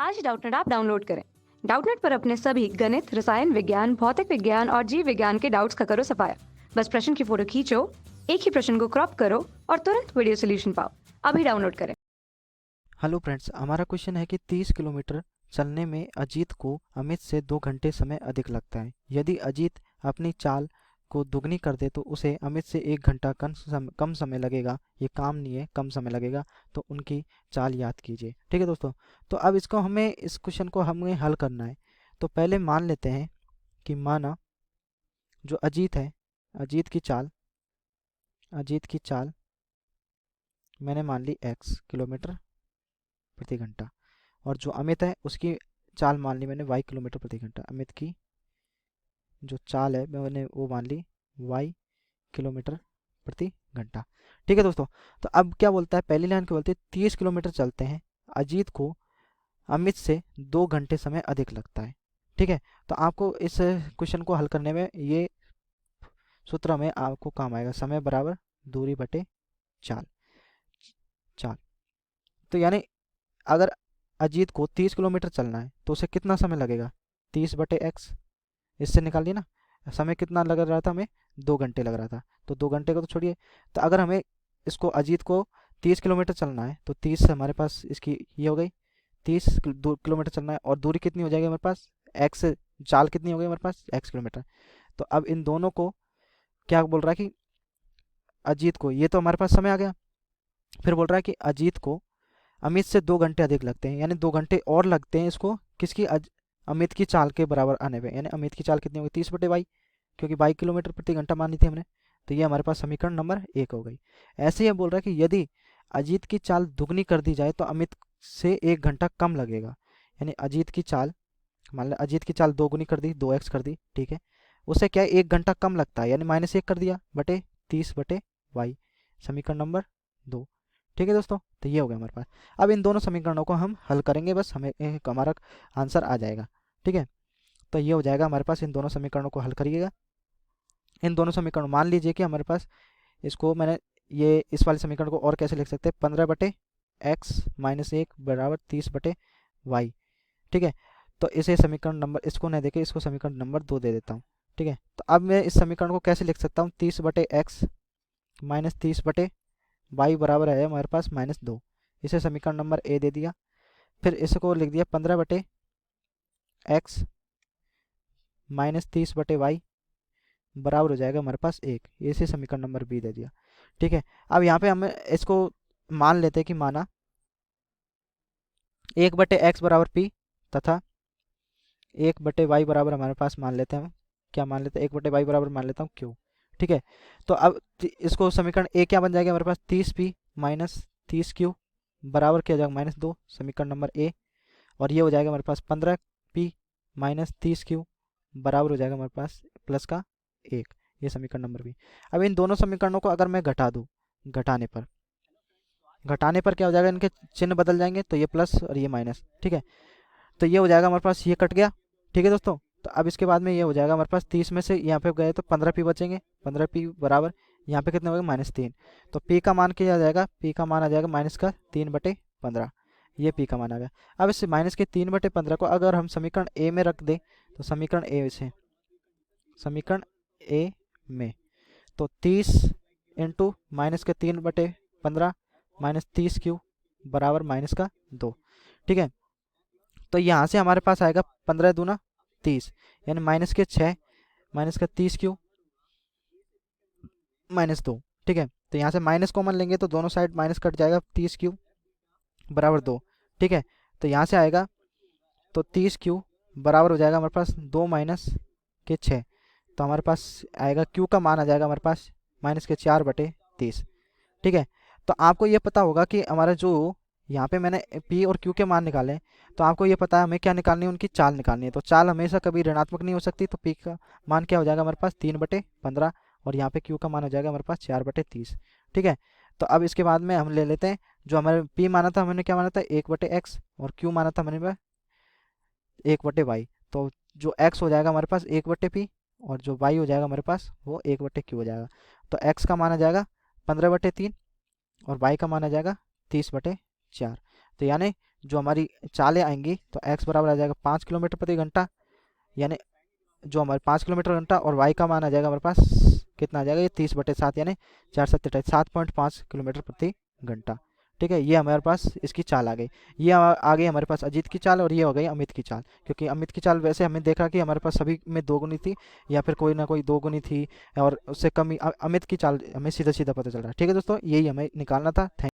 आज Doubtnut app download करें। Doubtnut पर अपने सभी गणित, रसायन विज्ञान, भौतिक विज्ञान और जीव विज्ञान के डाउट्स का करो सफाया। बस प्रश्न की फोटो खींचो, एक ही प्रश्न को क्रॉप करो और तुरंत वीडियो सोल्यूशन पाओ। अभी डाउनलोड करें। हेलो फ्रेंड्स, हमारा क्वेश्चन है कि 30 किलोमीटर चलने में अजीत को अमित से 2 घंटे समय अधिक लगता है। यदि अजीत अपनी चाल को दुगनी कर दे तो उसे अमित से 1 घंटा कम समय लगेगा। ये काम नहीं है, कम समय लगेगा, तो उनकी चाल याद कीजिए। ठीक है दोस्तों, तो अब इस क्वेश्चन को हमें हल करना है। तो पहले मान लेते हैं कि माना जो अजीत है, अजीत की चाल मैंने मान ली x किलोमीटर प्रति घंटा, और जो अमित है उसकी चाल मान ली मैंने y किलोमीटर प्रति घंटा। अमित की जो चाल है मैंने वो मान ली y किलोमीटर प्रति घंटा। ठीक है दोस्तों, तो अब क्या बोलता है, पहली लाइन क्या बोलती है, 30 किलोमीटर चलते हैं, अजीत को अमित से 2 घंटे समय अधिक लगता है। ठीक है, तो आपको इस क्वेश्चन को हल करने में ये सूत्र में आपको काम आएगा, समय बराबर दूरी बटे चाल। चाल तो यानी अगर अजीत को 30 किलोमीटर चलना है तो उसे कितना समय लगेगा, 30 बटे एक्स, इससे निकाल लिया ना। समय कितना लग रहा था हमें, 2 घंटे लग रहा था, तो 2 घंटे को तो छोड़िए। तो अगर हमें इसको अजीत को 30 किलोमीटर चलना है तो 30 से हमारे पास इसकी ये हो गई, 2 किलोमीटर चलना है, और दूरी कितनी हो जाएगी हमारे पास, एक्स, चाल कितनी हो गई हमारे पास, एक्स किलोमीटर। तो अब इन दोनों को क्या बोल रहा है कि अजीत को, ये तो हमारे पास समय आ गया, फिर बोल रहा है कि अजीत को अमित से 2 घंटे अधिक लगते हैं, यानी 2 घंटे और लगते हैं इसको किसकी, अमित की चाल के बराबर आने पे। यानी अमित की चाल कितनी होगी, 30 बटे वाई, क्योंकि 22 किलोमीटर प्रति घंटा मानी थी हमने। तो ये हमारे पास समीकरण नंबर 1 हो गई। ऐसे ही बोल रहा है कि यदि अजीत की चाल दुगनी कर दी जाए तो अमित से 1 घंटा कम लगेगा। यानी अजीत की चाल, मान लो अजीत की चाल 2 गुनी कर दी, 2x कर दी, ठीक है, उससे क्या है 1 घंटा कम लगता है, यानी -1 कर दिया बटे 30 बटे वाई, समीकरण नंबर 2। ठीक है दोस्तों, तो ये हो गया हमारे पास। अब इन दोनों समीकरणों को हम हल करेंगे, बस हमें हमारा आंसर आ जाएगा। ठीक है, तो ये हो जाएगा हमारे पास, इन दोनों समीकरणों को हल करिएगा। इन दोनों समीकरण मान लीजिए कि हमारे पास, इसको मैंने ये इस वाले समीकरण को और कैसे लिख सकते हैं, 15 बटे एक्स माइनस 1 बराबर 30 बटे वाई। ठीक है, तो इसे समीकरण नंबर, इसको नहीं देके इसको समीकरण नंबर 2 दे देता हूँ। ठीक है, तो अब मैं इस समीकरण को कैसे लिख सकता हूँ, 30 बटे एक्स माइनस 30 बटे वाई बराबर है हमारे पास -2। इसे समीकरण नंबर ए दे दिया। फिर इसको लिख दिया 15 बटे एक्स माइनस 30 बटे वाई बराबर हो जाएगा हमारे पास 1। इसे समीकरण नंबर बी दे दिया। ठीक है, अब यहाँ पे हम इसको मान लेते हैं कि माना 1 बटे एक्स बराबर पी तथा 1 बटे वाई बराबर हमारे पास मान लेते हैं हम, क्या मान लेते हैं, 1 बटे वाई बराबर मान लेता हूँ क्यू। ठीक है, तो अब इसको समीकरण ए क्या बन जाएगा हमारे पास, 30 पी माइनस 30 क्यू बराबर क्या हो जाएगा -2, समीकरण नंबर ए। और ये हो जाएगा हमारे पास 15 पी माइनस 30 क्यू बराबर हो जाएगा हमारे पास प्लस का 1, ये समीकरण नंबर बी। अब इन दोनों समीकरणों को अगर मैं घटा दूँ, घटाने पर क्या हो जाएगा, इनके चिन्ह बदल जाएंगे, तो ये प्लस और ये माइनस। ठीक है, तो ये हो जाएगा हमारे पास, ये कट गया। ठीक है दोस्तों, तो अब इसके बाद में ये हो जाएगा हमारे पास 30 में से यहाँ पे गए तो 15 पी बचेंगे, 15 पी बराबर यहाँ पे कितने हो गए, -3। तो पी का मान क्या आ जाएगा, पी का मान आ जाएगा माइनस का 3 बटे 15, ये पी का मान आ गया। अब इस माइनस के 3 बटे 15 को अगर हम समीकरण ए में रख दें, तो समीकरण ए में तो 30 इंटू माइनस के 3 बटे 15 माइनस 30 क्यू बराबर माइनस का 2। ठीक है, तो यहाँ से हमारे पास आएगा 15 दूना 30, यानी माइनस के 6 माइनस का 30 क्यू -2। ठीक है, तो यहाँ से माइनस कॉमन लेंगे तो दोनों साइड माइनस कट जाएगा, 30 क्यू बराबर 2। ठीक है, तो यहाँ से आएगा तो 30 क्यू बराबर हो जाएगा हमारे पास 2 माइनस के 6, तो हमारे पास आएगा क्यू का मान आ जाएगा हमारे पास माइनस के 4 बटे 30। ठीक है, तो आपको ये पता होगा कि हमारा जो यहाँ पे मैंने पी और क्यू के मान निकाले, तो आपको ये पता है हमें क्या निकालनी है, उनकी चाल निकालनी है। तो चाल हमेशा कभी ऋणात्मक नहीं हो सकती, तो पी का मान क्या हो जाएगा हमारे पास 3 बटे 15, और यहाँ पे क्यू का मान हो जाएगा हमारे पास 4 बटे 30। ठीक है, तो अब इसके बाद में हम ले लेते हैं, जो हमारे पी माना था हमने क्या माना था, 1 बटे एक्स, और क्यू माना था मैंने 1 बटे वाई। तो जो एक्स हो जाएगा हमारे पास 1 बटे पी, और जो वाई हो जाएगा हमारे पास वो 1 बटे क्यू हो जाएगा। तो एक्स का मान आ जाएगा 15 बटे 3, और वाई का मान आ जाएगा 30 बटे 4। तो यानी जो हमारी चालें आएंगी तो x बराबर आ जाएगा 5 किलोमीटर प्रति घंटा, यानी जो हमारे 5 किलोमीटर घंटा, और y का मान आ जाएगा हमारे पास कितना आ जाएगा, ये 30/7 यानी 7.5 किलोमीटर प्रति घंटा। ठीक है, ये हमारे पास इसकी चाल आ गई। ये आ गई हमारे पास अजीत की चाल, और ये हो गई अमित की चाल। क्योंकि अमित की चाल वैसे हमें देखा कि हमारे पास सभी में 2 गुनी थी, या फिर कोई ना कोई 2 गुनी थी, और उससे कम ही अमित की चाल हमें सीधा सीधा पता चल रहा है। ठीक है दोस्तों, यही हमें निकालना था। थैंक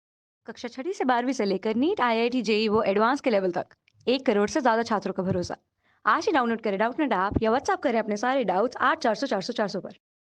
कक्षा 6ठी से 12वीं से लेकर नीट, IIT, जेईई वो एडवांस के लेवल तक 1 करोड़ से ज्यादा छात्रों का भरोसा। आज ही डाउनलोड करें डाउटनेट ऐप या व्हाट्सएप करें अपने सारे डाउट्स 8400 400 400 पर।